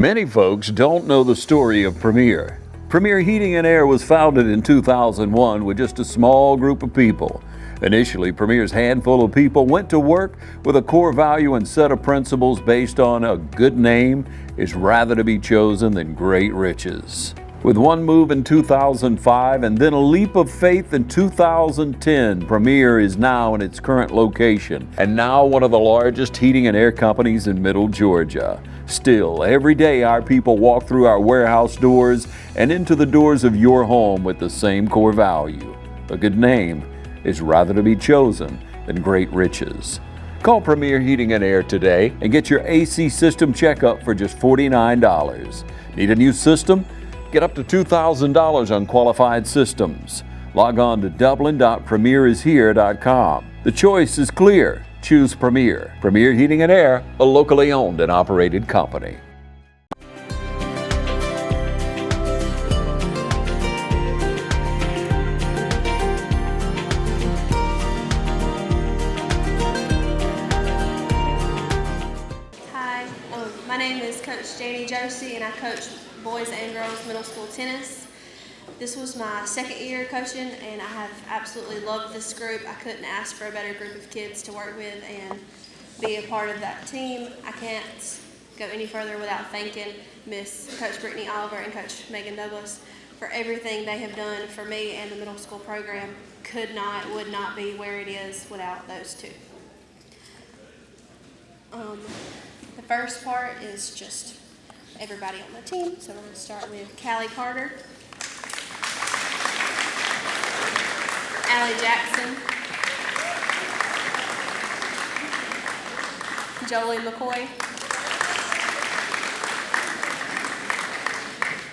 Many folks don't know the story of Premier. Premier Heating and Air was founded in 2001 with just a small group of people. Initially, Premier's handful of people went to work with a core value and set of principles based on a good name is rather to be chosen than great riches. With one move in 2005 and then a leap of faith in 2010, Premier is now in its current location and now one of the largest heating and air companies in Middle Georgia. Still, every day our people walk through our warehouse doors and into the doors of your home with the same core value. A good name is rather to be chosen than great riches. Call Premier Heating and Air today and get your AC system checkup for just $49. Need a new system? Get up to $2,000 on qualified systems. Log on to dublin.premierishere.com. The choice is clear. Choose Premier. Premier Heating and Air, a locally owned and operated company. Hi, my name is Coach Janie Josie, and I coach boys and girls middle school tennis. This was my second year coaching, and I have absolutely loved this group. I couldn't ask for a better group of kids to work with and be a part of that team. I can't go any further without thanking Miss Coach Brittany Oliver and Coach Megan Douglas for everything they have done for me and the middle school program. Would not be where it is without those two. The first part is just everybody on the team. So we're going to start with Callie Carter, Allie Jackson, Jolie McCoy,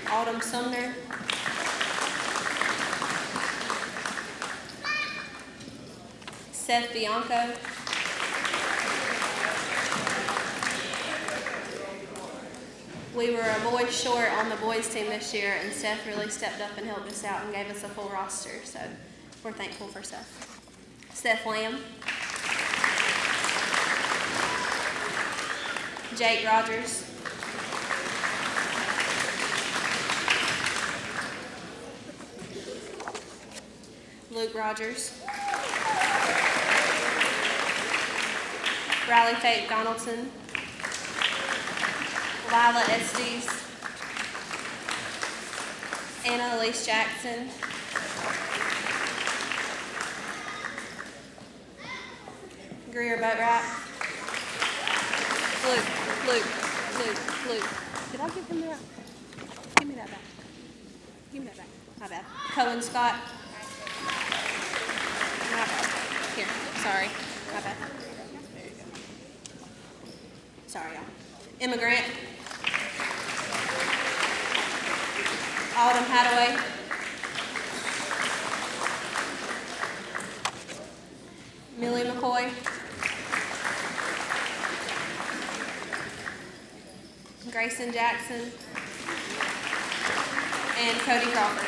Autumn Sumner, Seth Bianco, we were a boy short on the boys team this year, and Seth really stepped up and helped us out and gave us a full roster, so we're thankful for Seth. Seth Lamb, Jake Rogers, Luke Rogers, Riley Faith Donaldson, Lila Estes, Anna Elise Jackson, Greer Boatwright, Luke. Did I give him that? Give me that back. Give me that back. My bad. Cohen Scott. My bad. Here, sorry. My bad. There you go. Sorry, y'all. Emma Grant. Autumn Hadaway. Millie McCoy. Grayson Jackson. And Cody Crawford.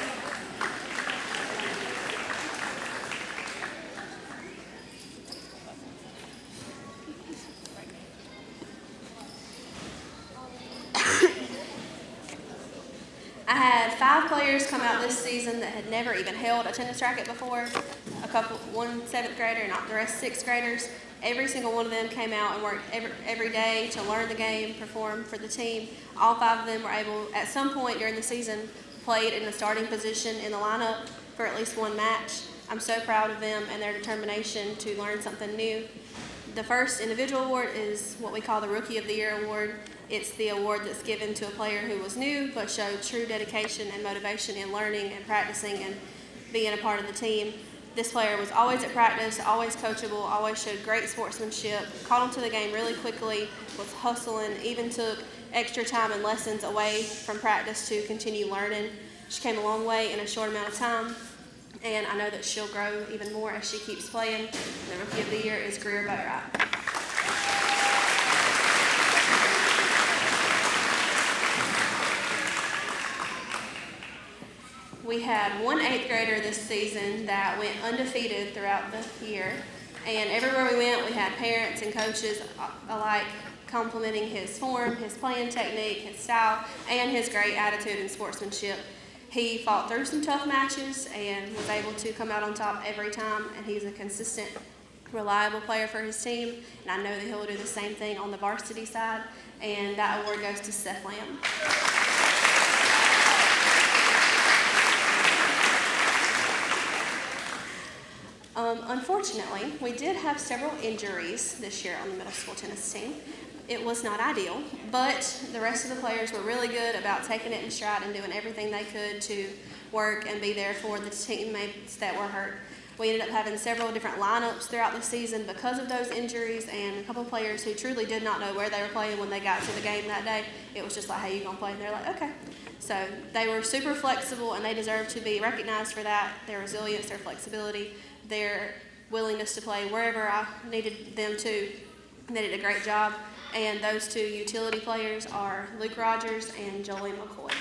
I had 5 players come out this season that had never even held a tennis racket before. One 7th grader and the rest 6th graders. Every single one of them came out and worked every day to learn the game, perform for the team. All 5 of them were able, at some point during the season, played in a starting position in the lineup for at least one match. I'm so proud of them and their determination to learn something new. The first individual award is what we call the Rookie of the Year award. It's the award that's given to a player who was new but showed true dedication and motivation in learning and practicing and being a part of the team. This player was always at practice, always coachable, always showed great sportsmanship, caught on to the game really quickly, was hustling, even took extra time and lessons away from practice to continue learning. She came a long way in a short amount of time, and I know that she'll grow even more as she keeps playing. The Rookie of the Year is Greer Boatwright. We had one 8th grader this season that went undefeated throughout the year, and everywhere we went we had parents and coaches alike complimenting his form, his playing technique, his style, and his great attitude and sportsmanship. He fought through some tough matches and was able to come out on top every time, and he's a consistent, reliable player for his team, and I know that he'll do the same thing on the varsity side, and that award goes to Seth Lamb. Unfortunately, we did have several injuries this year on the middle school tennis team. It was not ideal, but the rest of the players were really good about taking it in stride and doing everything they could to work and be there for the teammates that were hurt. We ended up having several different lineups throughout the season because of those injuries, and a couple of players who truly did not know where they were playing when they got to the game that day. It was just like, hey, you gonna play? And they're like, okay. So they were super flexible, and they deserve to be recognized for that, their resilience, their flexibility, their willingness to play wherever I needed them to. They did a great job. And those two utility players are Luke Rogers and Jolene McCoy.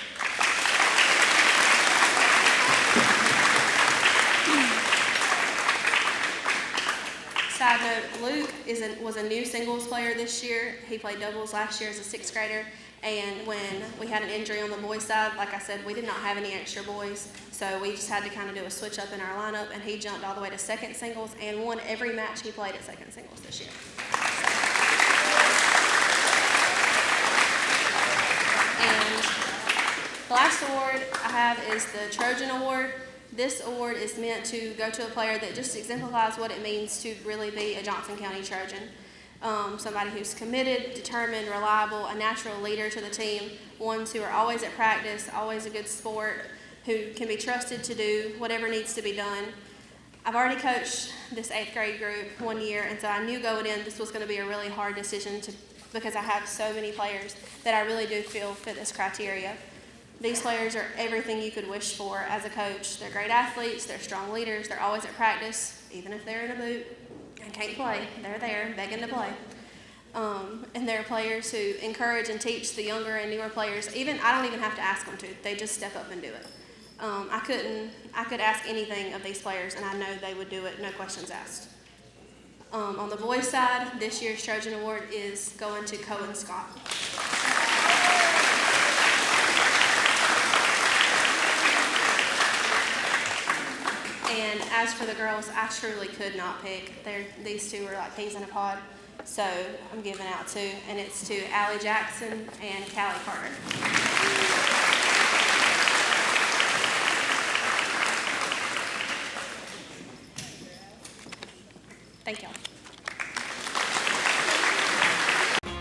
Side note, Luke was a new singles player this year. He played doubles last year as a sixth grader. And when we had an injury on the boys' side, like I said, we did not have any extra boys. So we just had to kind of do a switch up in our lineup, and he jumped all the way to second singles and won every match he played at second singles this year. And the last award I have is the Trojan Award. This award is meant to go to a player that just exemplifies what it means to really be a Johnson County Trojan. Somebody who's committed, determined, reliable, a natural leader to the team, ones who are always at practice, always a good sport, who can be trusted to do whatever needs to be done. I've already coached this 8th grade group 1 year, and so I knew going in this was going to be a really hard decision because I have so many players that I really do feel fit this criteria. These players are everything you could wish for as a coach. They're great athletes, they're strong leaders, they're always at practice, even if they're in a boot and can't play, they're there begging to play. And they're players who encourage and teach the younger and newer players. I don't even have to ask them to, they just step up and do it. I could ask anything of these players, and I know they would do it, no questions asked. On the boys' side, this year's Trojan Award is going to Cohen Scott. And as for the girls, I truly could not pick. These two were like peas in a pod, so I'm giving out two, and it's to Allie Jackson and Callie Carter. Thank y'all.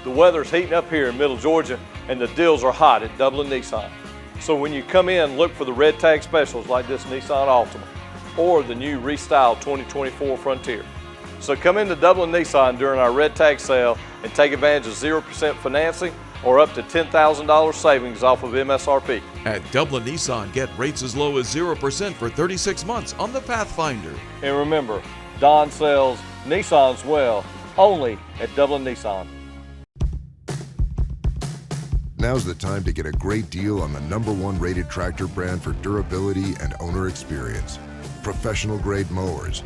The weather's heating up here in Middle Georgia, and the deals are hot at Dublin Nissan. So when you come in, look for the red tag specials like this Nissan Altima or the new restyled 2024 Frontier. So come into Dublin Nissan during our red tag sale and take advantage of 0% financing or up to $10,000 savings off of MSRP. At Dublin Nissan, get rates as low as 0% for 36 months on the Pathfinder. And remember, Don sells Nissans well, only at Dublin Nissan. Now's the time to get a great deal on the #1 rated tractor brand for durability and owner experience. Professional grade mowers,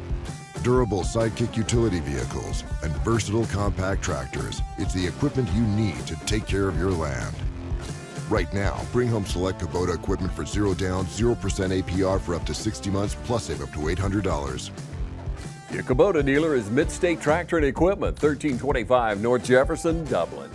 durable sidekick utility vehicles, and versatile compact tractors. It's the equipment you need to take care of your land. Right now, bring home select Kubota equipment for 0 down, 0% APR for up to 60 months, plus save up to $800. Your Kubota dealer is Mid-State Tractor and Equipment, 1325 North Jefferson, Dublin.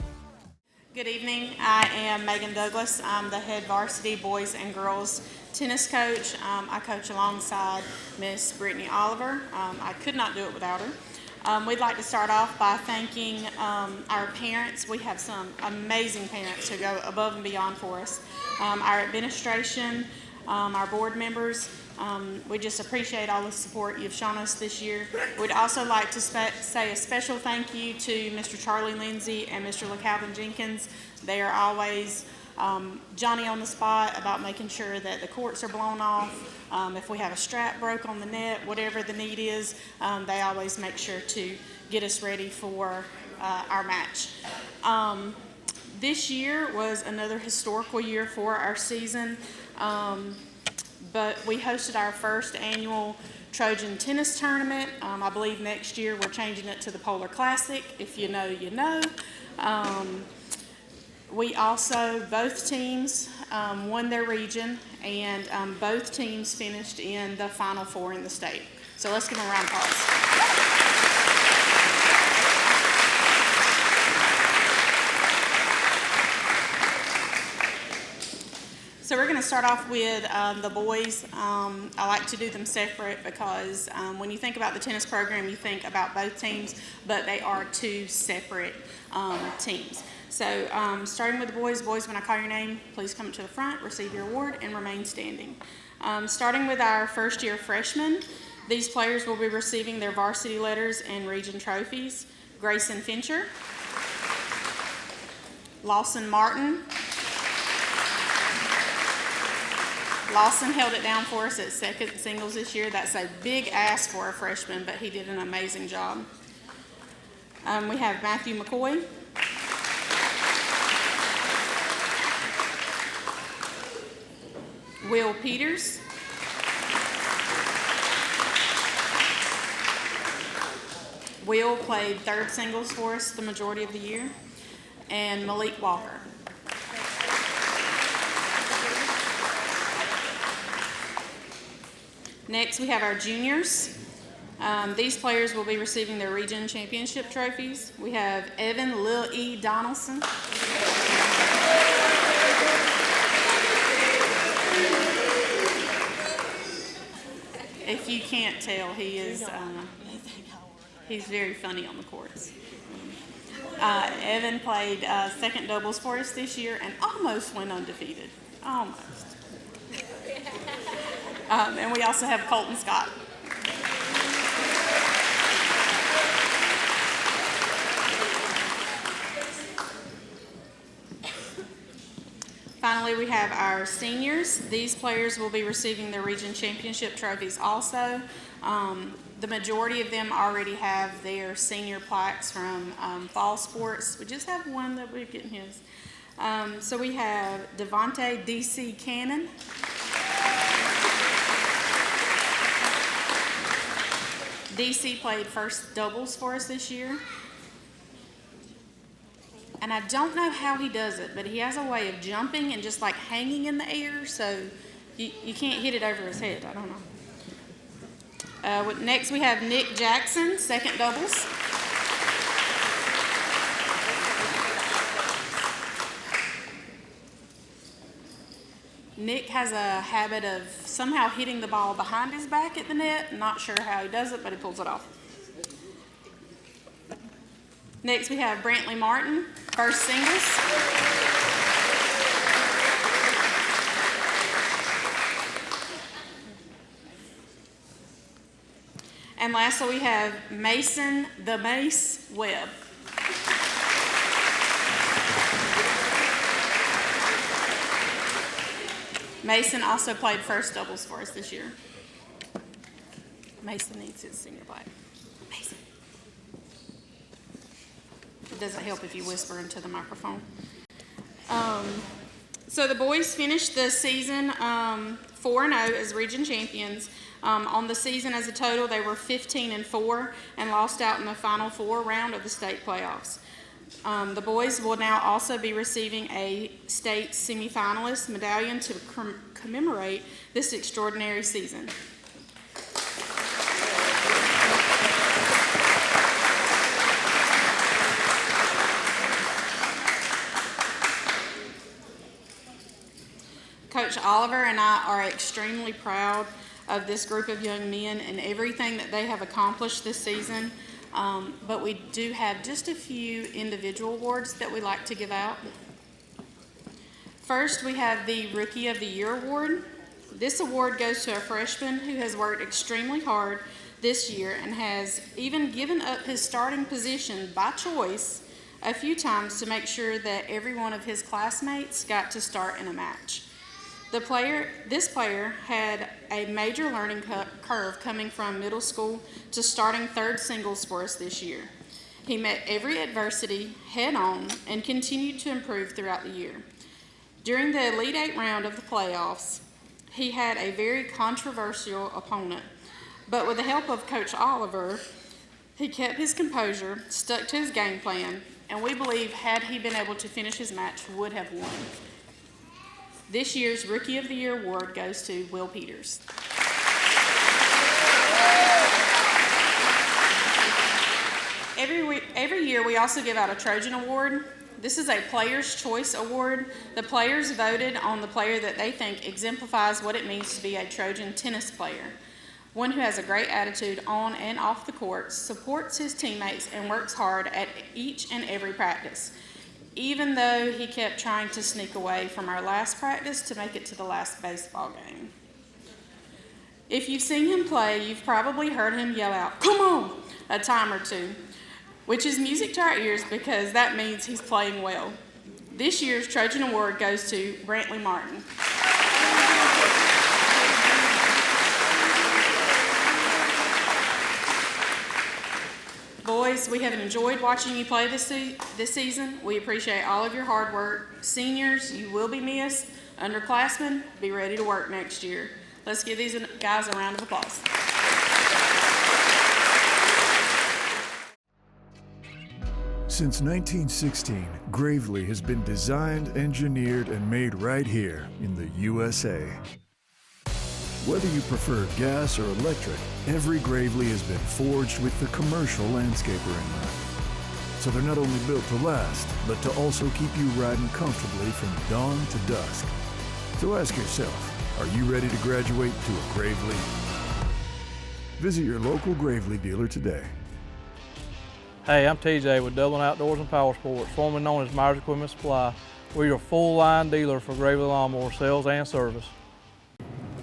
Good evening. I am Megan Douglas. I'm the head varsity boys and girls tennis coach. I coach alongside Miss Brittany Oliver. I could not do it without her. We'd like to start off by thanking our parents. We have some amazing parents who go above and beyond for us. Our administration, our board members. We just appreciate all the support you've shown us this year. We'd also like to say a special thank you to Mr. Charlie Lindsay and Mr. LeCalvin Jenkins. They are always Johnny on the spot about making sure that the courts are blown off. If we have a strap broke on the net, whatever the need is, they always make sure to get us ready for our match. This year was another historical year for our season. But we hosted our first annual Trojan Tennis Tournament. I believe next year we're changing it to the Polar Classic. If you know, you know. We also, both teams won their region, and both teams finished in the Final Four in the state. So let's give them a round of applause. So we're going to start off with the boys. I like to do them separate because when you think about the tennis program, you think about both teams, but they are two separate teams. So starting with the boys, when I call your name, please come to the front, receive your award, and remain standing. Starting with our first-year freshmen, these players will be receiving their varsity letters and region trophies. Grayson Fincher, Lawson Martin. Lawson held it down for us at second singles this year. That's a big ask for a freshman, but he did an amazing job. We have Matthew McCoy. Will Peters. Will played third singles for us the majority of the year. And Malik Walker. Next, we have our juniors. These players will be receiving their region championship trophies. We have Evan Lil E. Donaldson. If you can't tell, he is he's very funny on the courts. Evan played second doubles for us this year and almost went undefeated. Almost. And we also have Colton Scott. Finally, we have our seniors. These players will be receiving their region championship trophies also. The majority of them already have their senior plaques from fall sports. We just have one that we're getting his. So we have Devontae D.C. Cannon. DC played first doubles for us this year. And I don't know how he does it, but he has a way of jumping and just like hanging in the air, so you can't hit it over his head. I don't know. Next we have Nick Jackson, second doubles. Nick has a habit of somehow hitting the ball behind his back at the net. Not sure how he does it, but he pulls it off. Next, we have Brantley Martin, first singles. And lastly, we have Mason the Mace Webb. Mason also played first doubles for us this year. Mason needs his senior plaque. Mason. It doesn't help if you whisper into the microphone. So the boys finished the season 4-0 as region champions. On the season as a total, they were 15-4 and lost out in the Final Four round of the state playoffs. The boys will now also be receiving a state semifinalist medallion to commemorate this extraordinary season. Coach Oliver and I are extremely proud of this group of young men and everything that they have accomplished this season. But we do have just a few individual awards that we like to give out. First, we have the Rookie of the Year award. This award goes to a freshman who has worked extremely hard this year and has even given up his starting position by choice a few times to make sure that every one of his classmates got to start in a match. This player had a major learning curve coming from middle school to starting third singles for us this year. He met every adversity head on and continued to improve throughout the year. During the Elite Eight round of the playoffs, he had a very controversial opponent, but with the help of Coach Oliver, he kept his composure, stuck to his game plan, and we believe had he been able to finish his match, would have won. This year's Rookie of the Year award goes to Will Peters. Every year we also give out a Trojan Award. This is a Player's Choice Award. The players voted on the player that they think exemplifies what it means to be a Trojan tennis player. One who has a great attitude on and off the court, supports his teammates, and works hard at each and every practice, even though he kept trying to sneak away from our last practice to make it to the last baseball game. If you've seen him play, you've probably heard him yell out, "Come on," a time or two, which is music to our ears because that means he's playing well. This year's Trojan Award goes to Brantley Martin. Boys, we have enjoyed watching you play this season. We appreciate all of your hard work. Seniors, you will be missed. Underclassmen, be ready to work next year. Let's give these guys a round of applause. Since 1916, Gravely has been designed, engineered, and made right here in the USA. Whether you prefer gas or electric, every Gravely has been forged with the commercial landscaper in mind. So they're not only built to last, but to also keep you riding comfortably from dawn to dusk. So ask yourself, are you ready to graduate to a Gravely? Visit your local Gravely dealer today. Hey, I'm TJ with Dublin Outdoors and Power Sports, formerly known as Myers Equipment Supply. We're your full-line dealer for Gravely Lawnmower sales and service.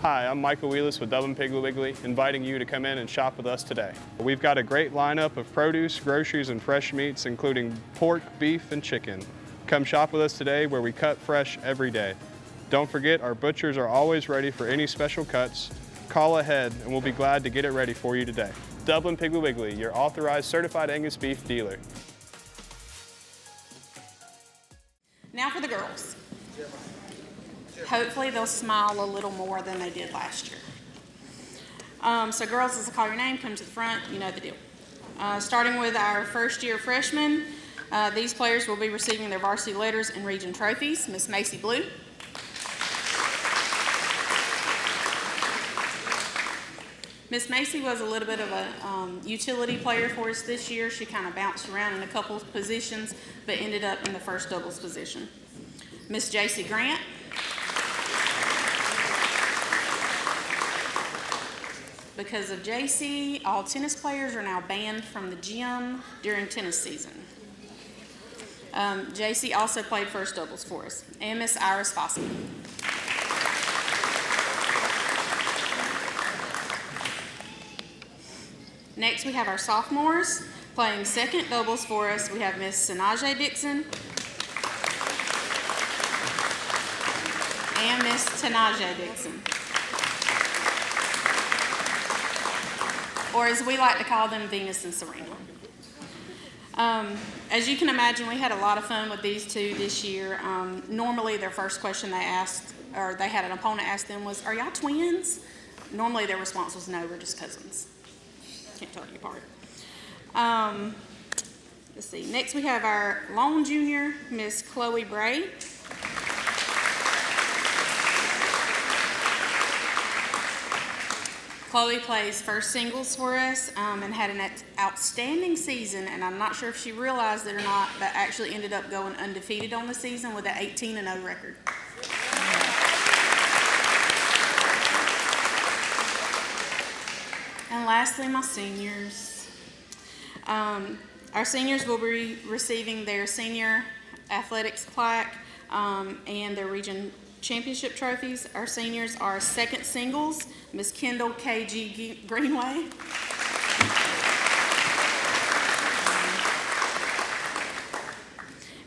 Hi, I'm Michael Wheelis with Dublin Piggly Wiggly, inviting you to come in and shop with us today. We've got a great lineup of produce, groceries, and fresh meats, including pork, beef, and chicken. Come shop with us today where we cut fresh every day. Don't forget, our butchers are always ready for any special cuts. Call ahead and we'll be glad to get it ready for you today. Dublin Piggly Wiggly, your authorized certified Angus beef dealer. Now for the girls. Hopefully they'll smile a little more than they did last year. So girls, as I call your name, come to the front, you know the deal. Starting with our first year freshmen, these players will be receiving their varsity letters and region trophies. Miss Macy Blue. Miss Macy was a little bit of a utility player for us this year. She kind of bounced around in a couple of positions, but ended up in the first doubles position. Miss JC Grant. Because of JC, all tennis players are now banned from the gym during tennis season. JC also played first doubles for us. And Miss Iris Foskey. Next we have our sophomores playing second doubles for us. We have Miss Sanaje Dixon and Miss Tanaje Dixon. Or as we like to call them, Venus and Serena. As you can imagine, we had a lot of fun with these two this year. Normally their first question they asked, or they had an opponent ask them was, "Are y'all twins?" Normally their response was, "No, we're just cousins." Can't tell you apart. Let's see, next we have our lone junior, Miss Chloe Bray. Chloe plays first singles for us and had an outstanding season, and I'm not sure if she realized it or not, but actually ended up going undefeated on the season with an 18-0 record. And lastly, my seniors. Our seniors will be receiving their senior athletics plaque and their region championship trophies. Our seniors are second singles, Miss Kendall K.G. Greenway.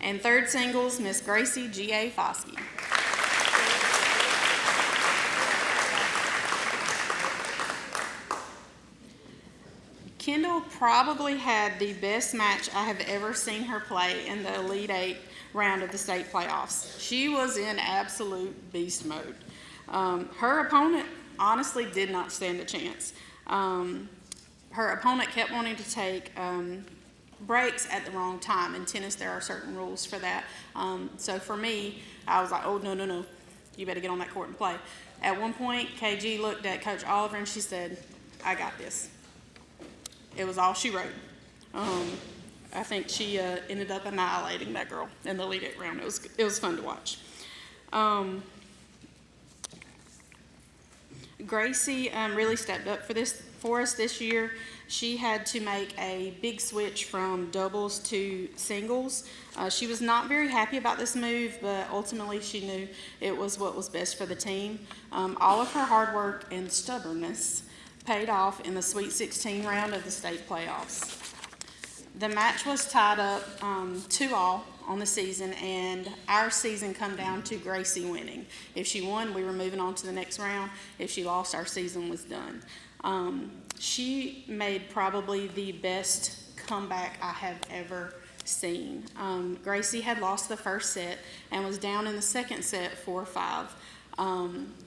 And third singles, Miss Gracie G.A. Foskey. Kendall probably had the best match I have ever seen her play in the Elite Eight round of the state playoffs. She was in absolute beast mode. Her opponent honestly did not stand a chance. Her opponent kept wanting to take breaks at the wrong time. In tennis, there are certain rules for that. So for me, I was like, oh, no, you better get on that court and play. At one point, KG looked at Coach Oliver and she said, I got this. It was all she wrote. I think she ended up annihilating that girl in the Elite Eight round. It was fun to watch. Gracie really stepped up for us this year. She had to make a big switch from doubles to singles. She was not very happy about this move, but ultimately she knew it was what was best for the team. All of her hard work and stubbornness paid off in the Sweet 16 round of the state playoffs. The match was tied up 2-2 on the season, and our season come down to Gracie winning. If she won, we were moving on to the next round. If she lost, our season was done. She made probably the best comeback I have ever seen. Gracie had lost the first set and was down in the second set 4-5.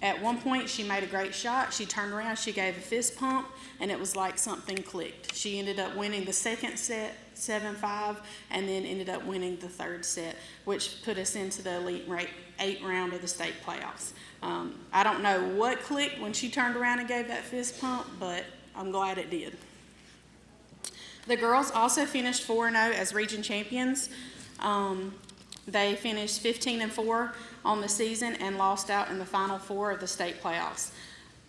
At one point, she made a great shot. She turned around, she gave a fist pump, and it was like something clicked. She ended up winning the second set 7-5, and then ended up winning the third set, which put us into the Elite Eight round of the state playoffs. I don't know what clicked when she turned around and gave that fist pump, but I'm glad it did. The girls also finished 4-0 as region champions. They finished 15-4 on the season and lost out in the Final Four of the state playoffs.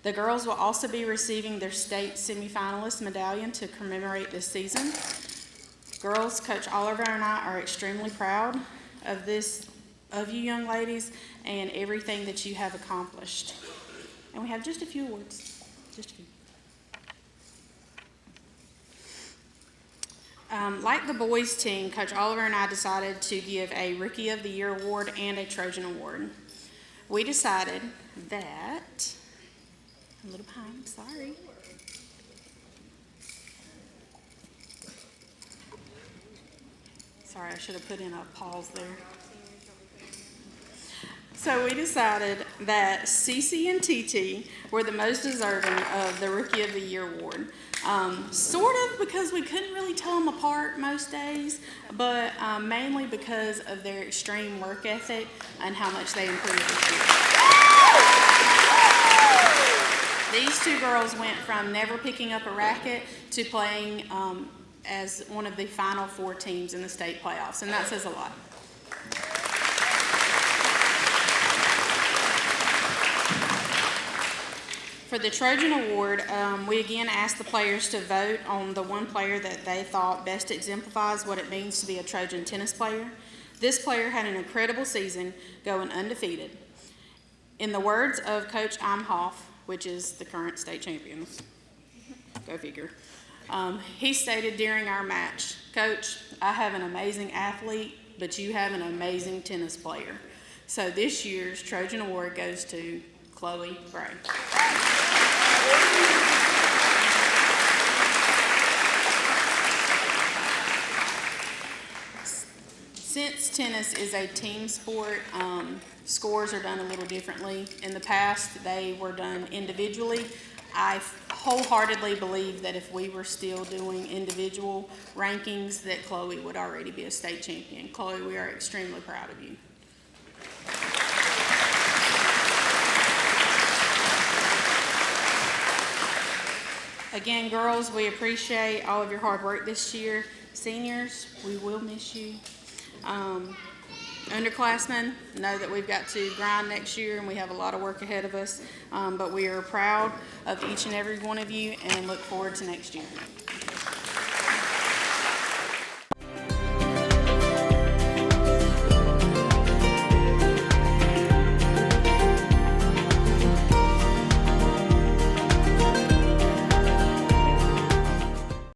The girls will also be receiving their state semifinalist medallion to commemorate this season. Girls, Coach Oliver and I are extremely proud of you young ladies and everything that you have accomplished. And we have just a few awards, just a few. Like the boys team, Coach Oliver and I decided to give a Rookie of the Year award and a Trojan award. We decided that, I'm a little behind, sorry. Sorry, I should have put in a pause there. So we decided that Cece and TT were the most deserving of the Rookie of the Year award. Sort of because we couldn't really tell them apart most days, but mainly because of their extreme work ethic and how much they improved this year. These two girls went from never picking up a racket to playing as one of the Final Four teams in the state playoffs, and that says a lot. For the Trojan Award, we again asked the players to vote on the one player that they thought best exemplifies what it means to be a Trojan tennis player. This player had an incredible season, going undefeated. In the words of Coach Imhoff, which is the current state champions, go figure, he stated during our match, "Coach, I have an amazing athlete, but you have an amazing tennis player." So this year's Trojan Award goes to Chloe Bray. Since tennis is a team sport, scores are done a little differently. In the past, they were done individually. I wholeheartedly believe that if we were still doing individual rankings, that Chloe would already be a state champion. Chloe, we are extremely proud of you. Again, girls, we appreciate all of your hard work this year. Seniors, we will miss you. Underclassmen, know that we've got to grind next year and we have a lot of work ahead of us, but we are proud of each and every one of you and look forward to next year.